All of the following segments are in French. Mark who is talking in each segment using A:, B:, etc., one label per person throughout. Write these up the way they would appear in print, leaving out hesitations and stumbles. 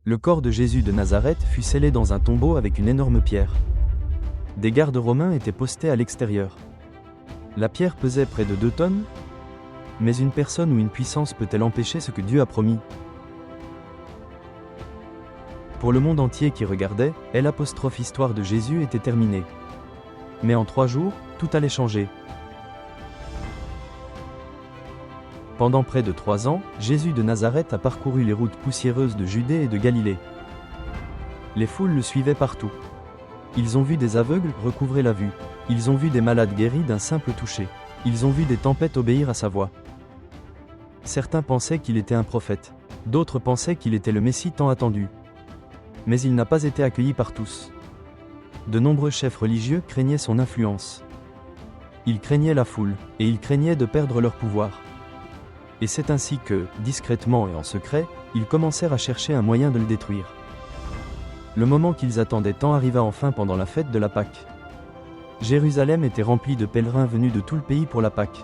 A: Le corps de Jésus de Nazareth fut scellé dans un tombeau avec une énorme pierre. Des gardes romains étaient postés à l'extérieur. La pierre pesait près de 2 tonnes. Mais une personne ou une puissance peut-elle empêcher ce que Dieu a promis? Pour le monde entier qui regardait, l'histoire de Jésus était terminée. Mais en 3 jours, tout allait changer. Pendant près de 3 ans, Jésus de Nazareth a parcouru les routes poussiéreuses de Judée et de Galilée. Les foules le suivaient partout. Ils ont vu des aveugles recouvrer la vue. Ils ont vu des malades guéris d'un simple toucher. Ils ont vu des tempêtes obéir à sa voix. Certains pensaient qu'il était un prophète. D'autres pensaient qu'il était le Messie tant attendu. Mais il n'a pas été accueilli par tous. De nombreux chefs religieux craignaient son influence. Ils craignaient la foule, et ils craignaient de perdre leur pouvoir. Et c'est ainsi que, discrètement et en secret, ils commencèrent à chercher un moyen de le détruire. Le moment qu'ils attendaient tant arriva enfin pendant la fête de la Pâque. Jérusalem était remplie de pèlerins venus de tout le pays pour la Pâque.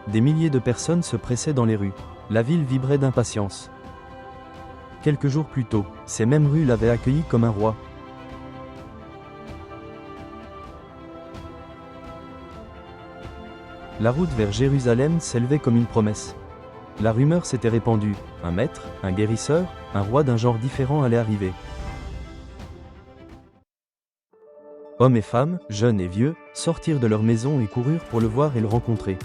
A: Des milliers de personnes se pressaient dans les rues. La ville vibrait d'impatience. Quelques jours plus tôt, ces mêmes rues l'avaient accueilli comme un roi. La route vers Jérusalem s'élevait comme une promesse. La rumeur s'était répandue, un maître, un guérisseur, un roi d'un genre différent allait arriver. Hommes et femmes, jeunes et vieux, sortirent de leur maison et coururent pour le voir et le rencontrer.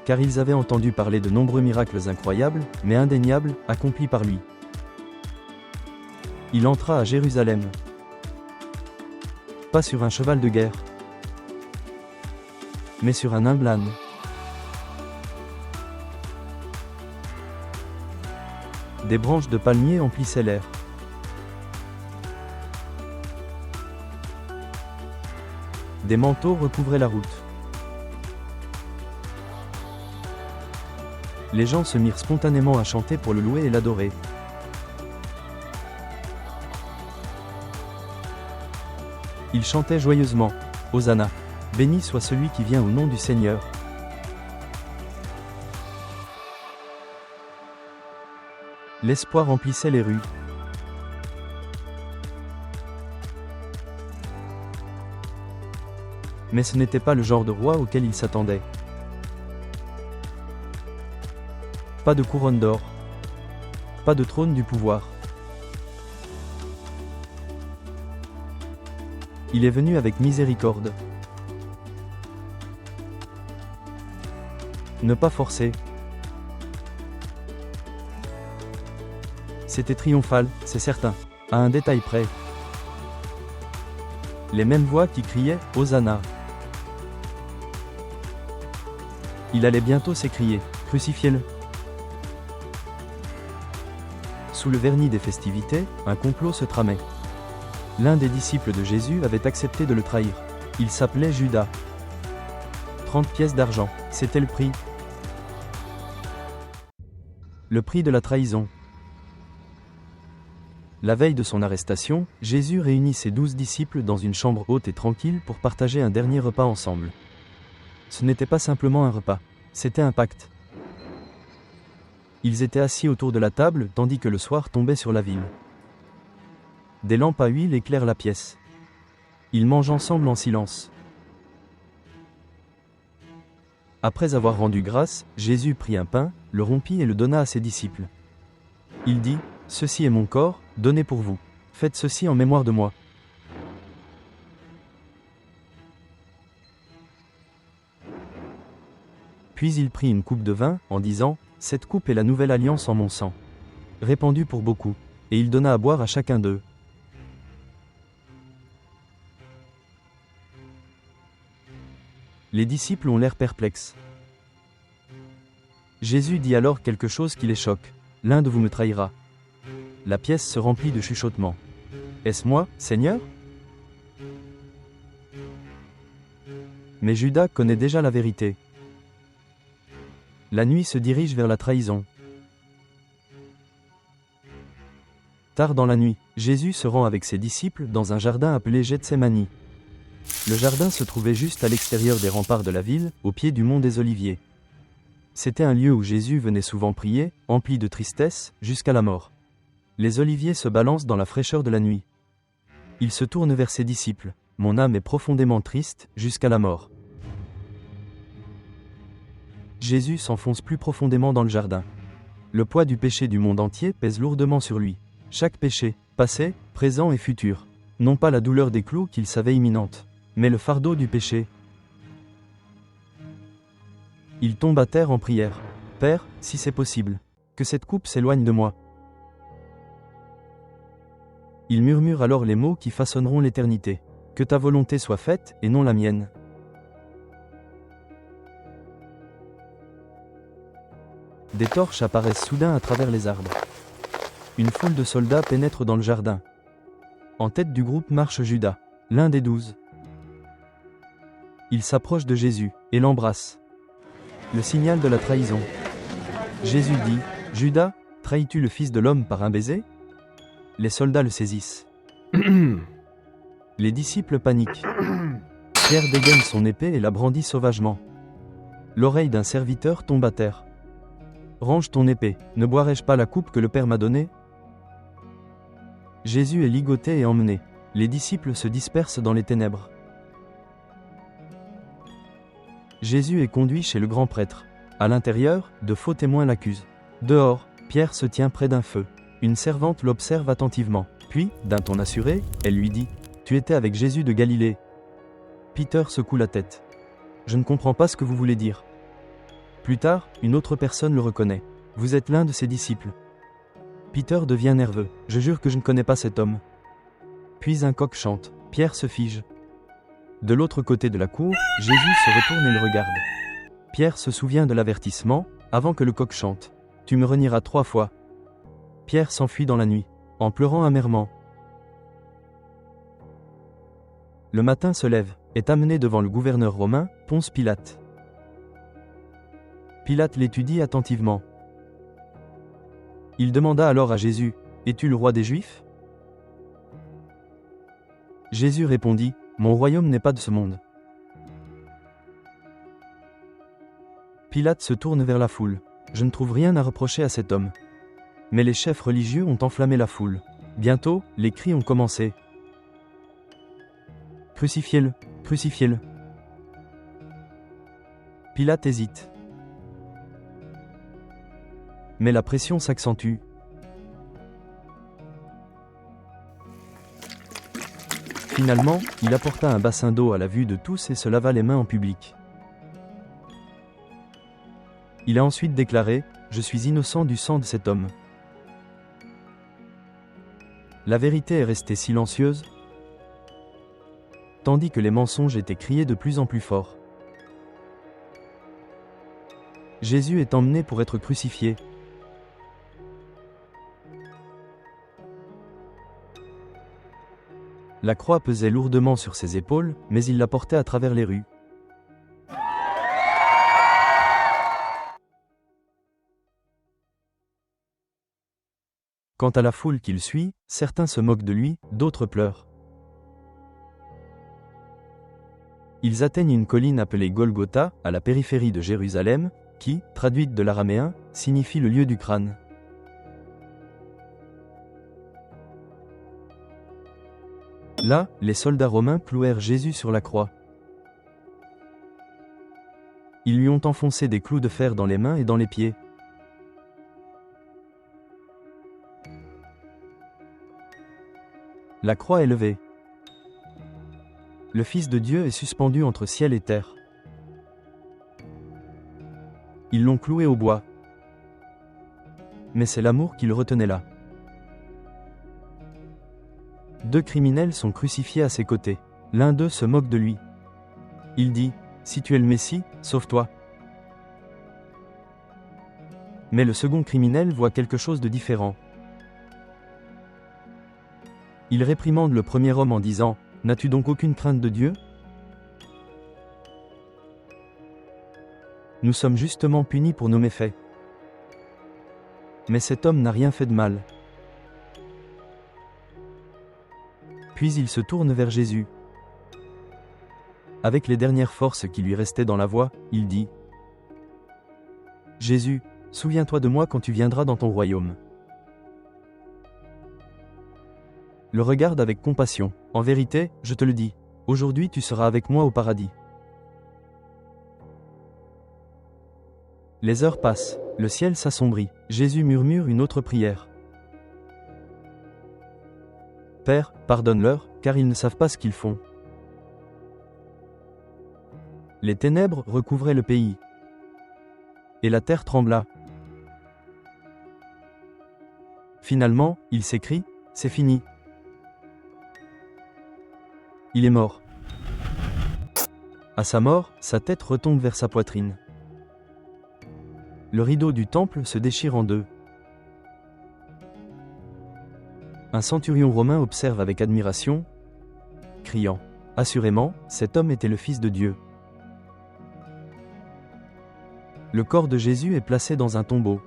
A: Car ils avaient entendu parler de nombreux miracles incroyables, mais indéniables, accomplis par lui. Il entra à Jérusalem. Pas sur un cheval de guerre, mais sur un humble âne. Des branches de palmier emplissaient l'air. Des manteaux recouvraient la route. Les gens se mirent spontanément à chanter pour le louer et l'adorer. Ils chantaient joyeusement, « Hosanna, béni soit celui qui vient au nom du Seigneur. » L'espoir remplissait les rues. Mais ce n'était pas le genre de roi auquel il s'attendait. Pas de couronne d'or. Pas de trône du pouvoir. Il est venu avec miséricorde. Ne pas forcer. C'était triomphal, c'est certain, à un détail près. Les mêmes voix qui criaient « Hosanna ». Il allait bientôt s'écrier « Crucifiez-le ». Sous le vernis des festivités, un complot se tramait. L'un des disciples de Jésus avait accepté de le trahir. Il s'appelait Judas. 30 pièces d'argent, c'était le prix. Le prix de la trahison. La veille de son arrestation, Jésus réunit ses 12 disciples dans une chambre haute et tranquille pour partager un dernier repas ensemble. Ce n'était pas simplement un repas, c'était un pacte. Ils étaient assis autour de la table tandis que le soir tombait sur la ville. Des lampes à huile éclairent la pièce. Ils mangent ensemble en silence. Après avoir rendu grâce, Jésus prit un pain, le rompit et le donna à ses disciples. Il dit, « Ceci est mon corps, donné pour vous. Faites ceci en mémoire de moi. » Puis il prit une coupe de vin, en disant, « Cette coupe est la nouvelle alliance en mon sang, répandue pour beaucoup. » Et il donna à boire à chacun d'eux. Les disciples ont l'air perplexes. Jésus dit alors quelque chose qui les choque. « L'un de vous me trahira. » La pièce se remplit de chuchotements. « Est-ce moi, Seigneur ?» Mais Judas connaît déjà la vérité. La nuit se dirige vers la trahison. Tard dans la nuit, Jésus se rend avec ses disciples dans un jardin appelé Gethsémani. Le jardin se trouvait juste à l'extérieur des remparts de la ville, au pied du mont des Oliviers. C'était un lieu où Jésus venait souvent prier, empli de tristesse, jusqu'à la mort. Les oliviers se balancent dans la fraîcheur de la nuit. Il se tourne vers ses disciples. Mon âme est profondément triste, jusqu'à la mort. Jésus s'enfonce plus profondément dans le jardin. Le poids du péché du monde entier pèse lourdement sur lui. Chaque péché, passé, présent et futur, non pas la douleur des clous qu'il savait imminente, mais le fardeau du péché. Il tombe à terre en prière. Père, si c'est possible, que cette coupe s'éloigne de moi. Il murmure alors les mots qui façonneront l'éternité. Que ta volonté soit faite, et non la mienne. Des torches apparaissent soudain à travers les arbres. Une foule de soldats pénètre dans le jardin. En tête du groupe marche Judas, l'un des 12. Il s'approche de Jésus, et l'embrasse. Le signal de la trahison. Jésus dit, « Judas, trahis-tu le Fils de l'homme par un baiser ?» Les soldats le saisissent. Les disciples paniquent. Pierre dégaine son épée et la brandit sauvagement. L'oreille d'un serviteur tombe à terre. « Range ton épée, ne boirai-je pas la coupe que le Père m'a donnée ?» Jésus est ligoté et emmené. Les disciples se dispersent dans les ténèbres. Jésus est conduit chez le grand prêtre. À l'intérieur, de faux témoins l'accusent. Dehors, Pierre se tient près d'un feu. Une servante l'observe attentivement. Puis, d'un ton assuré, elle lui dit « Tu étais avec Jésus de Galilée. » Peter secoue la tête. « Je ne comprends pas ce que vous voulez dire. » Plus tard, une autre personne le reconnaît. « Vous êtes l'un de ses disciples. » Peter devient nerveux. « Je jure que je ne connais pas cet homme. » Puis un coq chante. Pierre se fige. De l'autre côté de la cour, Jésus se retourne et le regarde. Pierre se souvient de l'avertissement, avant que le coq chante. « Tu me renieras 3 fois. » Pierre s'enfuit dans la nuit, en pleurant amèrement. Le matin se lève, est amené devant le gouverneur romain, Ponce Pilate. Pilate l'étudie attentivement. Il demanda alors à Jésus, « Es-tu le roi des Juifs ?» Jésus répondit, « Mon royaume n'est pas de ce monde. » Pilate se tourne vers la foule. « Je ne trouve rien à reprocher à cet homme. » Mais les chefs religieux ont enflammé la foule. Bientôt, les cris ont commencé. « Crucifiez-le, crucifiez-le. » Pilate hésite. Mais la pression s'accentue. Finalement, il apporta un bassin d'eau à la vue de tous et se lava les mains en public. Il a ensuite déclaré, « Je suis innocent du sang de cet homme. » La vérité est restée silencieuse, tandis que les mensonges étaient criés de plus en plus fort. Jésus est emmené pour être crucifié. La croix pesait lourdement sur ses épaules, mais il la portait à travers les rues. Quant à la foule qu'il suit, certains se moquent de lui, d'autres pleurent. Ils atteignent une colline appelée Golgotha, à la périphérie de Jérusalem, qui, traduite de l'araméen, signifie le lieu du crâne. Là, les soldats romains clouèrent Jésus sur la croix. Ils lui ont enfoncé des clous de fer dans les mains et dans les pieds. La croix est levée. Le Fils de Dieu est suspendu entre ciel et terre. Ils l'ont cloué au bois. Mais c'est l'amour qui le retenait là. 2 criminels sont crucifiés à ses côtés. L'un d'eux se moque de lui. Il dit, « Si tu es le Messie, sauve-toi. » Mais le second criminel voit quelque chose de différent. Il réprimande le premier homme en disant, « N'as-tu donc aucune crainte de Dieu ? Nous sommes justement punis pour nos méfaits. » Mais cet homme n'a rien fait de mal. Puis il se tourne vers Jésus. Avec les dernières forces qui lui restaient dans la voix, il dit, « Jésus, souviens-toi de moi quand tu viendras dans ton royaume. » le regarde avec compassion. En vérité, je te le dis, aujourd'hui tu seras avec moi au paradis. Les heures passent, le ciel s'assombrit. Jésus murmure une autre prière. Père, pardonne-leur, car ils ne savent pas ce qu'ils font. Les ténèbres recouvraient le pays. Et la terre trembla. Finalement, il s'écrie, c'est fini. Il est mort. À sa mort, sa tête retombe vers sa poitrine. Le rideau du temple se déchire en deux. Un centurion romain observe avec admiration, criant, « Assurément, cet homme était le Fils de Dieu. » Le corps de Jésus est placé dans un tombeau.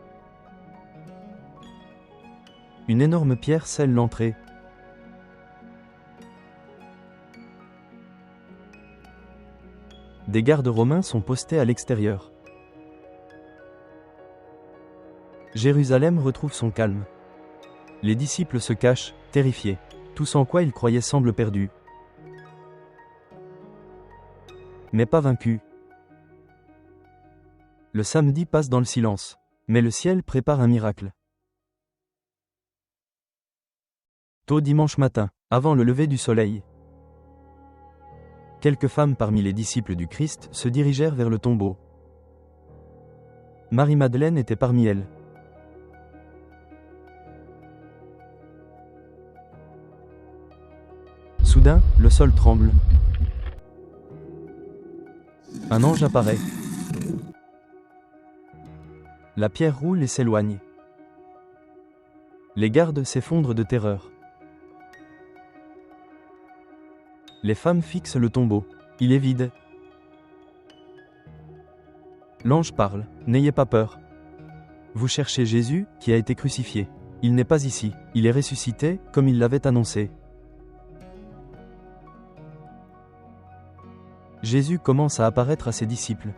A: Une énorme pierre scelle l'entrée. Des gardes romains sont postés à l'extérieur. Jérusalem retrouve son calme. Les disciples se cachent, terrifiés. Tout en quoi ils croyaient semble perdu. Mais pas vaincu. Le samedi passe dans le silence. Mais le ciel prépare un miracle. Tôt dimanche matin, avant le lever du soleil, quelques femmes parmi les disciples du Christ se dirigèrent vers le tombeau. Marie-Madeleine était parmi elles. Soudain, le sol tremble. Un ange apparaît. La pierre roule et s'éloigne. Les gardes s'effondrent de terreur. Les femmes fixent le tombeau. Il est vide. L'ange parle. N'ayez pas peur. Vous cherchez Jésus, qui a été crucifié. Il n'est pas ici. Il est ressuscité, comme il l'avait annoncé. Jésus commence à apparaître à ses disciples.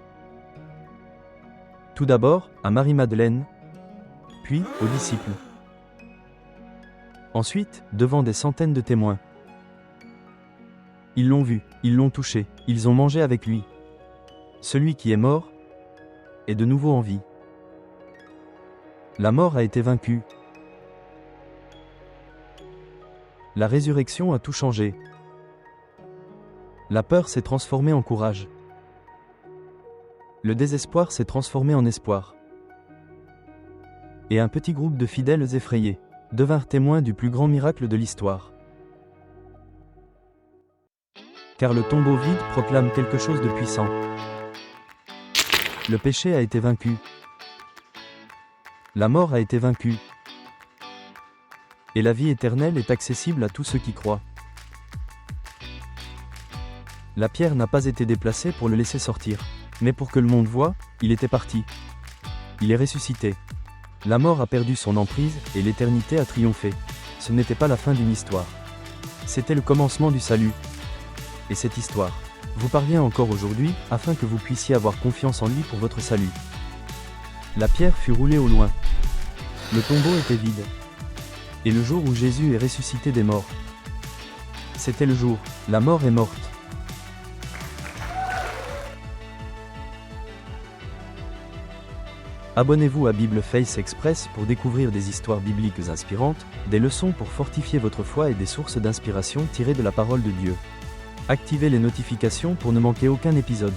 A: Tout d'abord, à Marie-Madeleine, puis aux disciples. Ensuite, devant des centaines de témoins. Ils l'ont vu, ils l'ont touché, ils ont mangé avec lui. Celui qui est mort est de nouveau en vie. La mort a été vaincue. La résurrection a tout changé. La peur s'est transformée en courage. Le désespoir s'est transformé en espoir. Et un petit groupe de fidèles effrayés devinrent témoins du plus grand miracle de l'histoire. Car le tombeau vide proclame quelque chose de puissant. Le péché a été vaincu. La mort a été vaincue. Et la vie éternelle est accessible à tous ceux qui croient. La pierre n'a pas été déplacée pour le laisser sortir, mais pour que le monde voie, il était parti. Il est ressuscité. La mort a perdu son emprise et l'éternité a triomphé. Ce n'était pas la fin d'une histoire. C'était le commencement du salut. Et cette histoire vous parvient encore aujourd'hui, afin que vous puissiez avoir confiance en lui pour votre salut. La pierre fut roulée au loin. Le tombeau était vide. Et le jour où Jésus est ressuscité des morts. C'était le jour, la mort est morte. Abonnez-vous à Bible Face Express pour découvrir des histoires bibliques inspirantes, des leçons pour fortifier votre foi et des sources d'inspiration tirées de la parole de Dieu. Activez les notifications pour ne manquer aucun épisode.